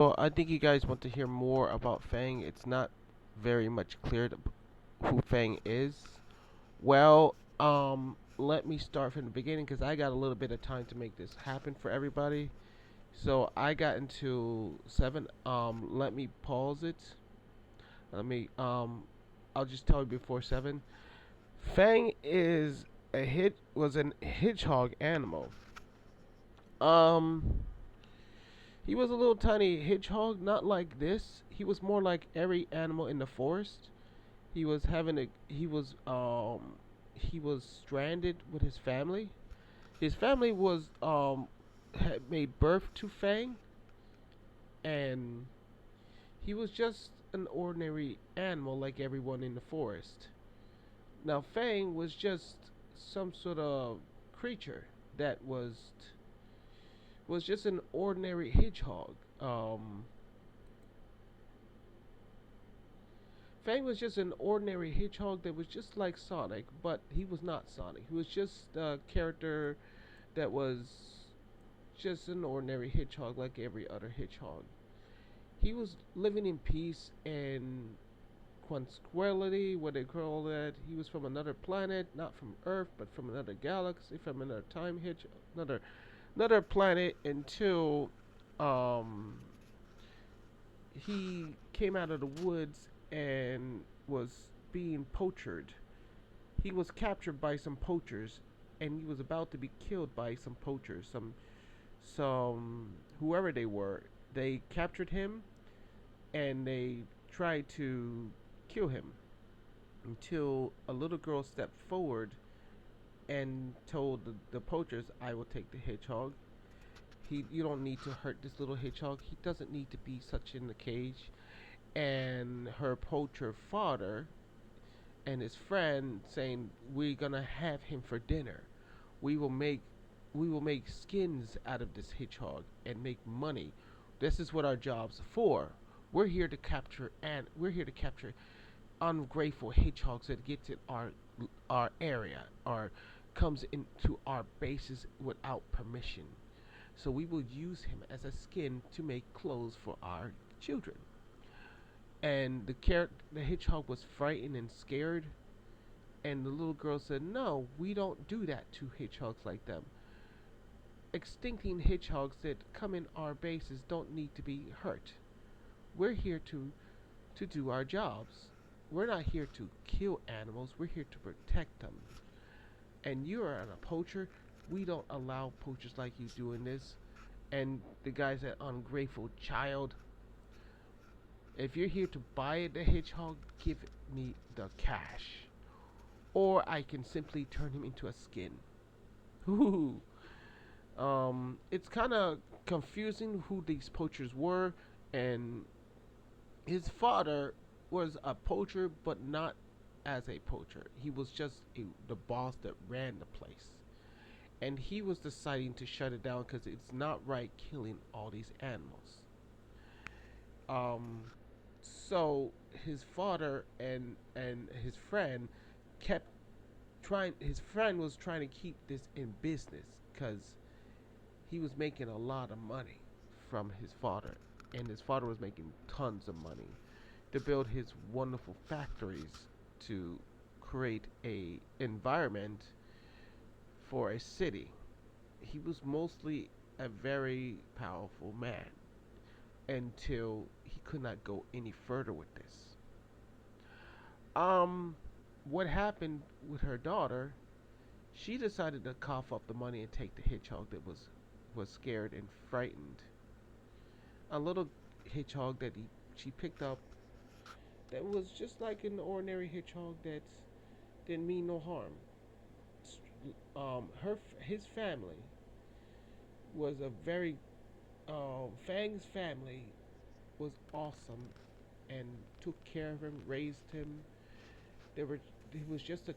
Well, I think you guys want to hear more about Fang. It's not very much clear who Fang is. Well, let me start from the beginning because I got a little bit of time to make this happen for everybody. So I got into seven. Let me pause it. Let me. I'll just tell you before seven. Fang is a hit was an hedgehog animal. Um, He was a little tiny hedgehog, not like this. He was more like every animal in the forest. He was stranded with his family. His family was had made birth to Fang, and he was just an ordinary animal like everyone in the forest. Now Fang was just some sort of creature that was just an ordinary hedgehog. Fang was just an ordinary hedgehog that was just like Sonic, but he was not Sonic. He was just a character that was just an ordinary hedgehog like every other hedgehog. He was living in peace and tranquility, what they call that. He was from another planet, not from Earth, but from another galaxy, from another time hitch, another planet until um he came out of the woods and was being poached. He was captured by some poachers, and he was about to be killed by some poachers. Some whoever they were. They captured him and they tried to kill him until a little girl stepped forward and told the poachers, "I will take the hedgehog. You don't need to hurt this little hedgehog. He doesn't need to be such in the cage." And her poacher father and his friend saying, "We're gonna have him for dinner. We will make we will make skins out of this hedgehog and make money. This is what our job's for. We're here to capture ungrateful hedgehogs that gets in our area or comes into our bases without permission. So we will use him as a skin to make clothes for our children." And the hedgehog was frightened and scared. And the little girl said, "No, we don't do that to hedgehogs like them. Extincting hedgehogs that come in our bases don't need to be hurt. We're here to do our jobs. We're not here to kill animals. We're here to protect them. And you are a poacher. We don't allow poachers like you doing this." And the guy said, "Ungrateful child. If you're here to buy the hedgehog, give me the cash. Or I can simply turn him into a skin." Ooh. It's kind of confusing who these poachers were, and his father was a poacher, but not as a poacher. He was just the boss that ran the place, and he was deciding to shut it down because it's not right killing all these animals. Um, so his father and his friend kept trying. His friend was trying to keep this in business because he was making a lot of money from his father, and his father was making tons of money to build his wonderful factories to create a environment for a city. He was mostly a very powerful man until he could not go any further with this. Um, what happened with her daughter? She decided to cough up the money and take the hedgehog that was scared and frightened. A little hedgehog she picked up that was just like an ordinary hedgehog that didn't mean no harm. His family was a very Fang's family was awesome and took care of him, raised him. They were he was just a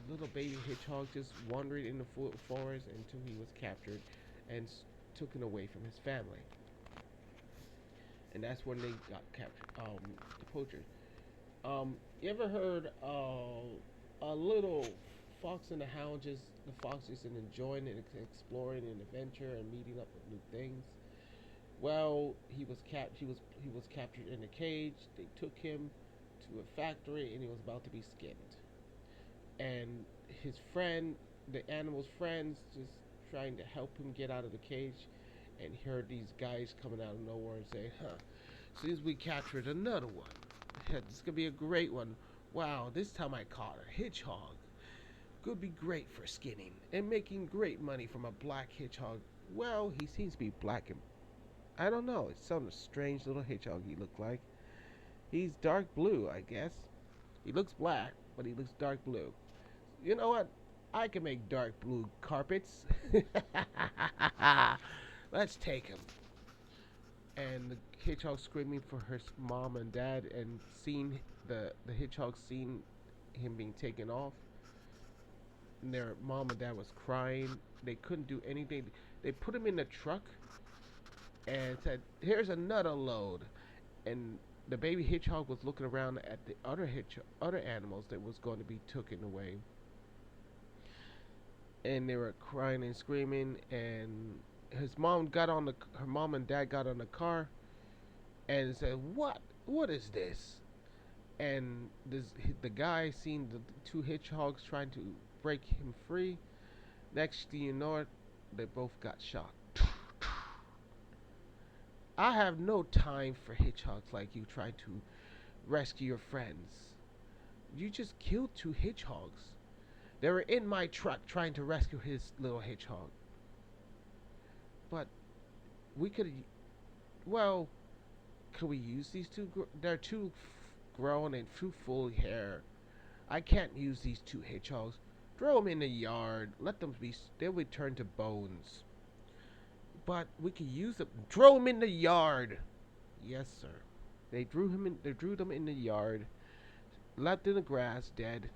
little baby hedgehog just wandering in the forest until he was captured and taken away from his family. And that's when they got captured. The poachers. You ever heard a little fox and the hound? Just the fox just enjoying and exploring and adventure and meeting up with new things. Well, he was captured in a cage. They took him to a factory, and he was about to be skinned. And his friend, the animal's friends, just trying to help him get out of the cage, and he heard these guys coming out of nowhere and saying, "Huh, seems we captured another one. This could be a great one. Wow, this time I caught a hedgehog. Could be great for skinning and making great money from a black hedgehog. Well, he seems to be black and I don't know. It's some strange little hedgehog he looked like. He's dark blue, I guess. He looks black, but he looks dark blue. You know what? I can make dark blue carpets. Let's take him." And the hedgehog screaming for her mom and dad, and seeing the hedgehog seeing him being taken off. And their mom and dad was crying. They couldn't do anything. They put him in the truck and said, "Here's another load." And the baby hedgehog was looking around at the other animals that was going to be taken away, and they were crying and screaming. And her mom and dad got on the car and said, What is this?" And the guy seen the two hedgehogs trying to break him free. Next thing you know it, they both got shot. I have no time for hedgehogs like you trying to rescue your friends. You just killed two hedgehogs. They were in my truck trying to rescue his little hedgehog. But we could, well, could we use these two? They're too grown and too full hair. I can't use these two hedgehogs. Throw them in the yard. Let them be. They'll return to bones. But we could use them. Throw them in the yard. Yes, sir. They drew him in. They drew them in the yard. Left in the grass, dead.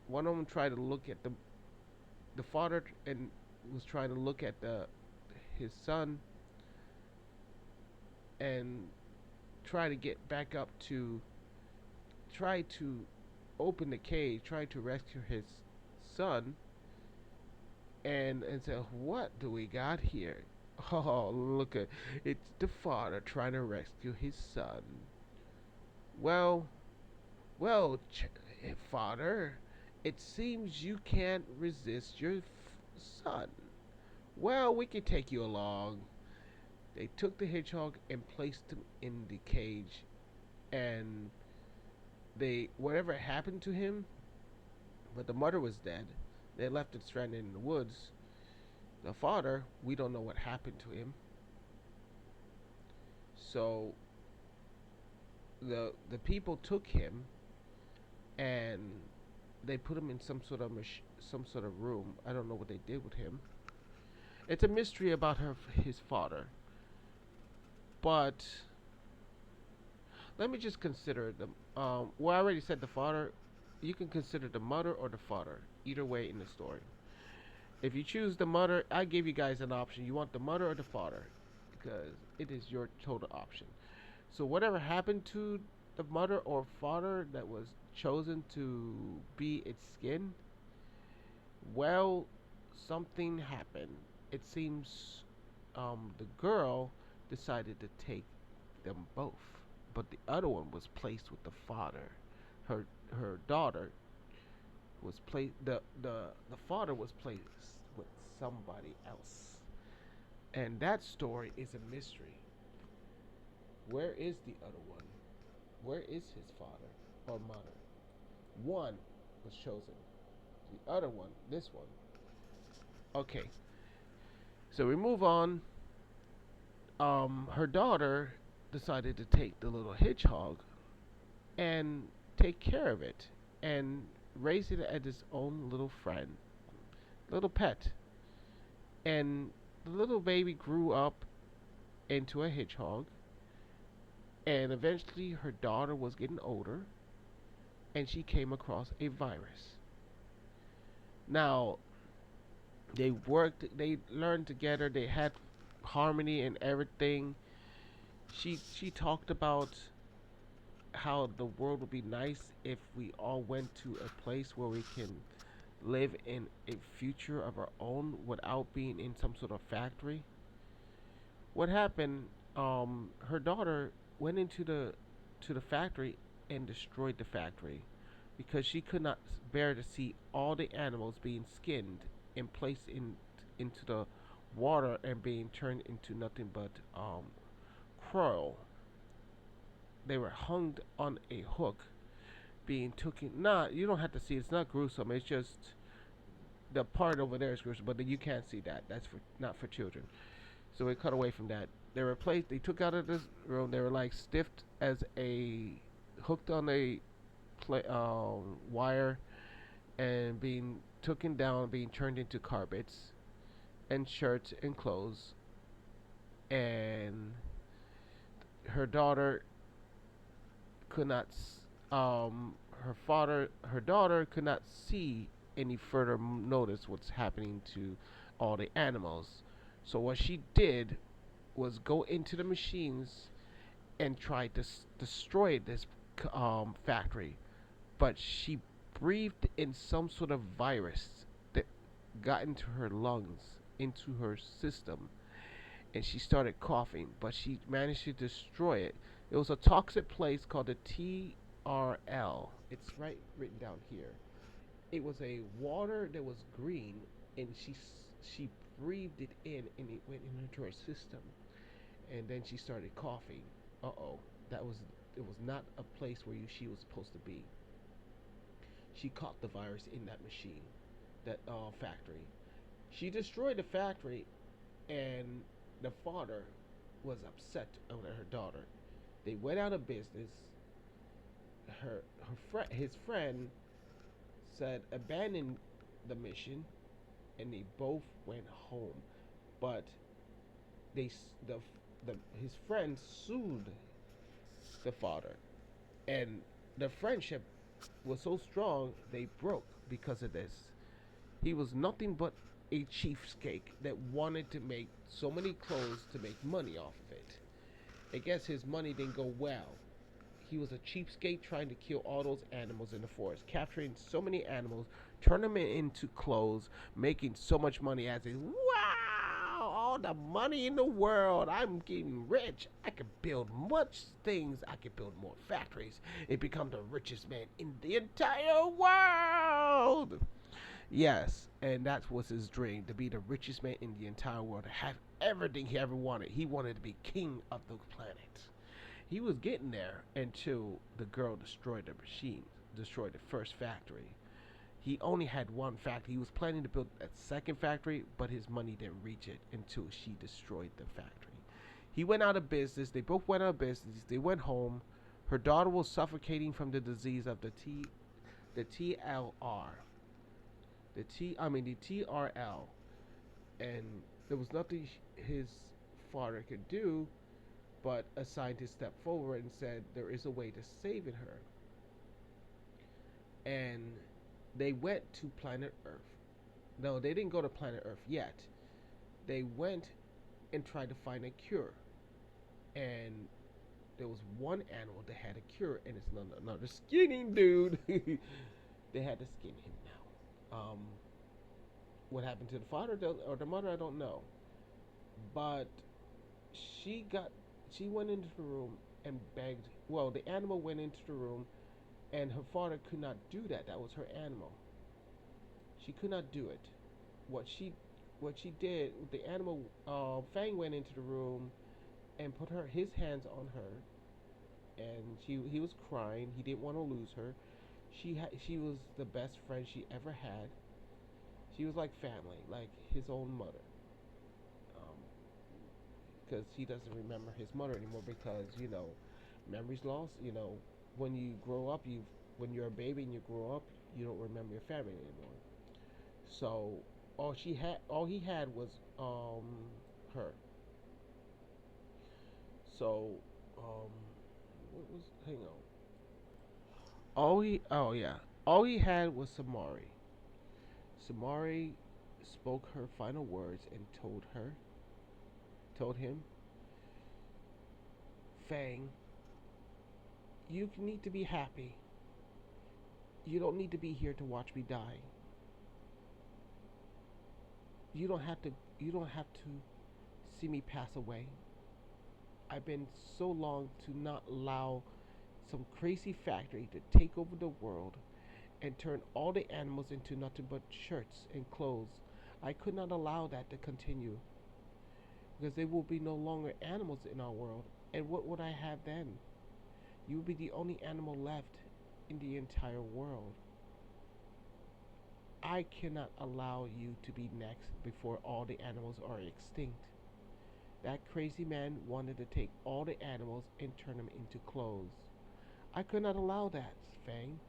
One of them tried to look at the father and was trying to look at the his son and try to get back up to try to open the cage, try to rescue his son, and say, "What do we got here?" Oh, look at it's the father trying to rescue his son. Well, well, father, it seems you can't resist your son. Well, we can take you along. They took the hedgehog and placed him in the cage, and they whatever happened to him, but the mother was dead. They left it stranded in the woods. The father, we don't know what happened to him. So the people took him and they put him in some sort of room. I don't know what they did with him. It's a mystery about his father. But let me just consider them. Well, I already said the father. You can consider the mother or the father. Either way in the story. If you choose the mother, I gave you guys an option. You want the mother or the father, because it is your total option. So whatever happened to the mother or father that was chosen to be its skin, well, something happened. It seems the girl decided to take them both, but the other one was placed with the father. Her her daughter was placed. The father was placed with somebody else, and that story is a mystery. Where is the other one? Where is his father or mother? One was chosen. The other one, this one. Okay, so we move on. Her daughter decided to take the little hedgehog and take care of it and raise it as its own little friend, little pet. And the little baby grew up into a hedgehog, and eventually her daughter was getting older, and she came across a virus. Now, they learned together, they had harmony and everything. She talked about how the world would be nice if we all went to a place where we can live in a future of our own without being in some sort of factory. What happened? her daughter went into the factory and destroyed the factory because she could not bear to see all the animals being skinned and placed into the water and being turned into nothing but coral. They were hung on a hook, being taken. Nah, you don't have to see. It's not gruesome. It's just the part over there is gruesome, but you can't see that. That's for not for children. So we cut away from that. They were placed. They took out of this room. They were like stiffed as a hooked on a wire and being taken down, being turned into carpets and shirts and clothes. And her daughter could not. Her daughter could not see any further notice what's happening to all the animals. So what she did was go into the machines and try to destroy this factory, but she breathed in some sort of virus that got into her lungs, into her system, and she started coughing, but she managed to destroy it. It was a toxic place called the TRL. It's right written down here. It was a water that was green, and she breathed it in, and it went into her system, and then she started coughing. Uh-oh, that was it was not a place where she was supposed to be. She caught the virus in that machine, that factory. She destroyed the factory, and the father was upset over her daughter. They went out of business. His friend said abandon the mission, and they both went home. But they the his friend sued the father, and the friendship was so strong they broke because of this. He was nothing but a cheapskate that wanted to make so many clothes to make money off of it. I guess his money didn't go well. He was a cheapskate trying to kill all those animals in the forest, capturing so many animals, turning them into clothes, making so much money as a wow, all the money in the world. I'm getting rich. I could build much things. I could build more factories and become the richest man in the entire world. Yes, and that was his dream, to be the richest man in the entire world, to have everything he ever wanted. He wanted to be king of the planet. He was getting there until the girl destroyed the machine, destroyed the first factory. He only had one factory. He was planning to build a second factory, but his money didn't reach it until she destroyed the factory. He went out of business. They both went out of business. They went home. Her daughter was suffocating from the disease of the TLR, the TRL, and there was nothing his father could do, but a scientist stepped forward and said there is a way to save her. And they went to planet Earth. No, they didn't go to planet Earth yet. They went and tried to find a cure. And there was one animal that had a cure, and it's another skinny dude. They had to skin him now. What happened to the father or the mother, I don't know. But she got she went into the room and begged. Well, the animal went into the room, and her father could not do that. That was her animal. She could not do it. What she what she did, the animal Fang went into the room and put his hands on her, and he was crying. He didn't want to lose her. She was the best friend she ever had. She was like family, like his own mother. Because he doesn't remember his mother anymore because memories lost. When you grow up, when you're a baby and you grow up, you don't remember your family anymore. So all he had was her. So what was hang on. All he had was Samari. Samari spoke her final words and told him, Fang, you need to be happy. You don't need to be here to watch me die. You don't have to see me pass away. I've been so long to not allow some crazy factory to take over the world and turn all the animals into nothing but shirts and clothes. I could not allow that to continue because there will be no longer animals in our world. And what would I have then? You would be the only animal left in the entire world. I cannot allow you to be next before all the animals are extinct. That crazy man wanted to take all the animals and turn them into clothes. I could not allow that, Fang.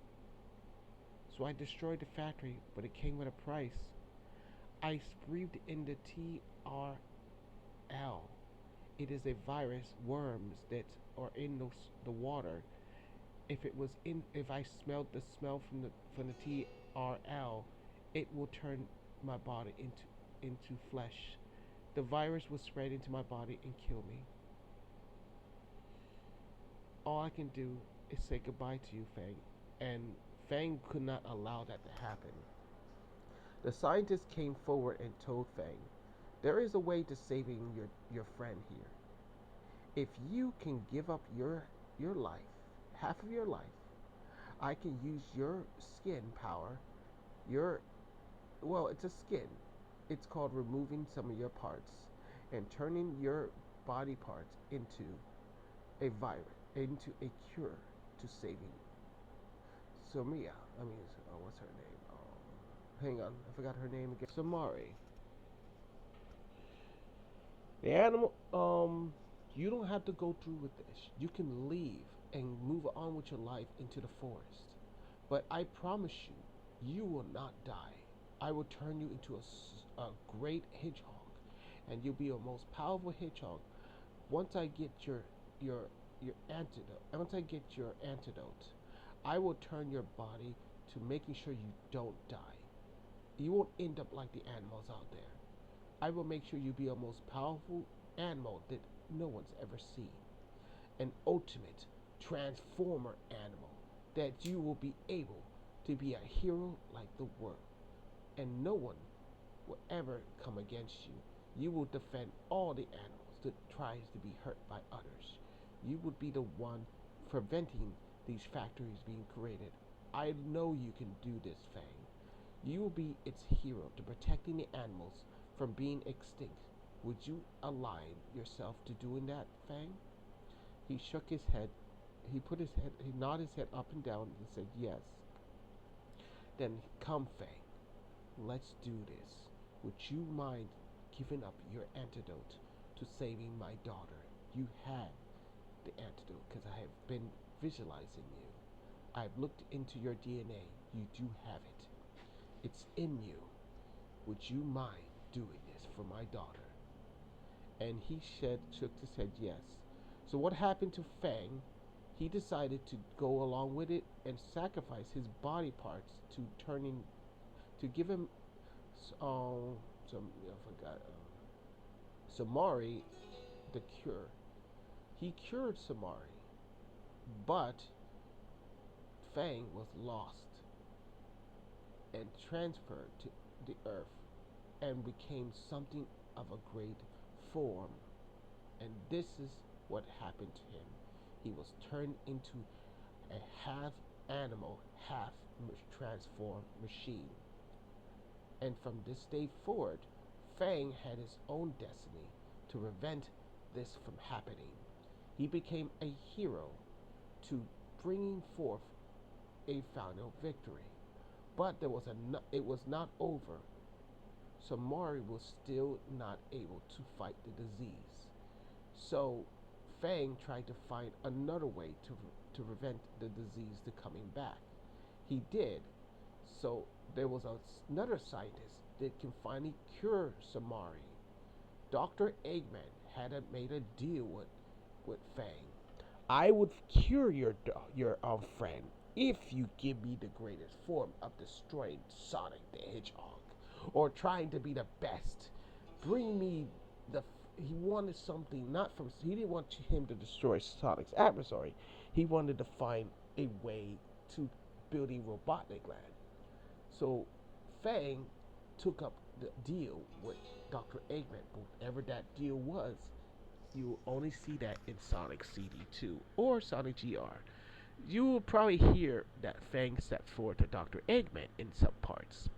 So I destroyed the factory, but it came with a price. I breathed in the TRL. It is a virus, worms that are in the water. If I smelled the smell from the TRL, it will turn my body into flesh. The virus will spread into my body and kill me. All I can do is say goodbye to you, Fang. And Fang could not allow that to happen. The scientist came forward and told Fang, there is a way to saving your friend here. If you can give up your life, half of your life, I can use your skin power, your it's a skin. It's called removing some of your parts and turning your body parts into a virus, into a cure to saving Somia. What's her name? Hang on, I forgot her name again. Samari. The animal. You don't have to go through with this. You can leave and move on with your life into the forest. But I promise you, you will not die. I will turn you into a great hedgehog, and you'll be a most powerful hedgehog. Once I get your antidote, I will turn your body to making sure you don't die. You won't end up like the animals out there. I will make sure you be a most powerful animal that no one's ever seen. An ultimate transformer animal that you will be able to be a hero like the world. And no one will ever come against you. You will defend all the animals that tries to be hurt by others. You would be the one preventing these factories being created. I know you can do this, Fang. You will be its hero to protecting the animals from being extinct. Would you align yourself to doing that, Fang? He shook his head. He nodded his head up and down and said yes. Then come, Fang. Let's do this. Would you mind giving up your antidote to saving my daughter? You have the antidote because I have been visualizing you. I've looked into your DNA. You do have it. It's in you. Would you mind doing this for my daughter? And he shook his head yes. So what happened to Fang? He decided to go along with it and sacrifice his body parts to give him I forgot Samari the cure. He cured Samari, but Fang was lost and transferred to the earth and became something of a great form. And this is what happened to him. He was turned into a half animal, half transformed machine. And from this day forward, Fang had his own destiny to prevent this from happening. He became a hero to bringing forth a final victory. But it was not over. Samari was still not able to fight the disease. So Fang tried to find another way to prevent the disease to coming back. He did. So there was another scientist that can finally cure Samari. Dr. Eggman had made a deal with Fang. I would cure your friend if you give me the greatest form of destroying Sonic the Hedgehog or trying to be the best. Bring me the. He wanted something not from. He didn't want him to destroy Sonic's adversary. He wanted to find a way to build a robotic land. So Fang took up the deal with Dr. Eggman, whatever that deal was. You will only see that in Sonic CD2 or Sonic GR. You will probably hear that Fang set forward to Dr. Eggman in some parts,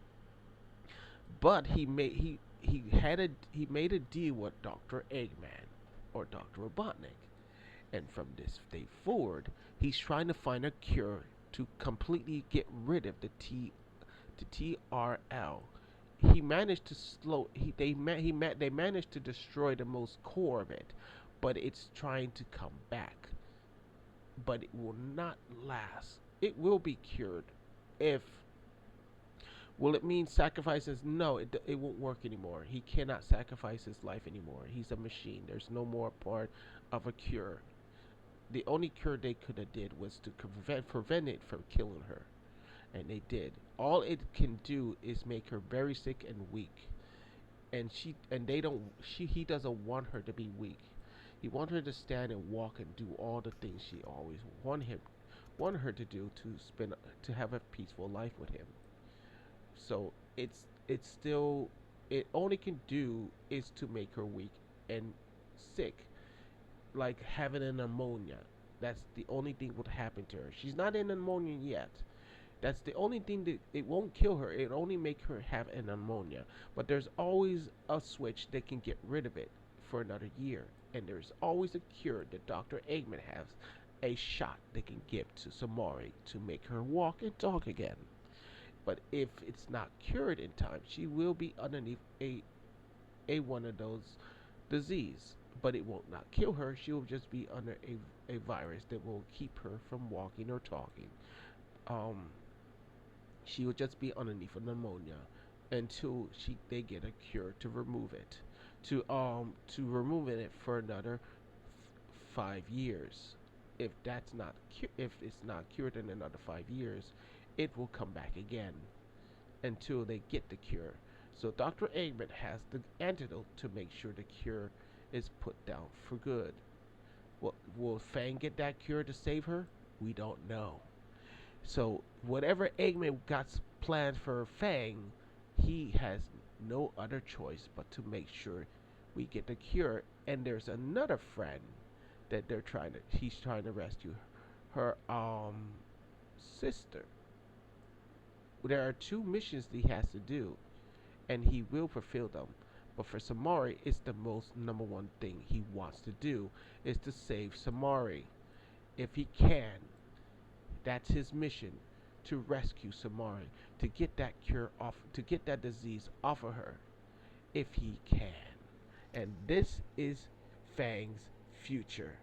but he made a deal with Dr. Eggman or Dr. Robotnik, and from this day forward, he's trying to find a cure to completely get rid of the TRL. He managed to slow. They managed to destroy the most core of it, but it's trying to come back. But it will not last. It will be cured. If will it mean sacrifices? No, it won't work anymore. He cannot sacrifice his life anymore. He's a machine. There's no more part of a cure. The only cure they could have did was to prevent it from killing her, and they did. All it can do is make her very sick and weak, and they don't she he doesn't want her to be weak. He wants her to stand and walk and do all the things she always want her to do to have a peaceful life with him. So it's still it only can do is to make her weak and sick, like having an pneumonia. That's the only thing would happen to her. She's not in pneumonia yet. That's the only thing that it won't kill her. It only make her have an pneumonia. But there's always a switch that can get rid of it for another year. And there's always a cure that Dr. Eggman has, a shot they can give to Samari to make her walk and talk again. But if it's not cured in time, she will be underneath a one of those disease. But it will not kill her. She will just be under a virus that will keep her from walking or talking. Um, she will just be underneath a pneumonia until they get a cure to remove it. To remove it for another 5 years. If it's not cured in another 5 years, it will come back again until they get the cure. So Dr. Eggman has the antidote to make sure the cure is put down for good. Will Fang get that cure to save her? We don't know. So whatever Eggman got planned for Fang, he has no other choice but to make sure we get the cure. And there's another friend that he's trying to rescue her sister. There are two missions he has to do, and he will fulfill them. But for Samari, it's the most number one thing he wants to do is to save Samari. If he can, that's his mission, to rescue Samari, to get that cure off, to get that disease off of her, if he can. And this is Fang's future.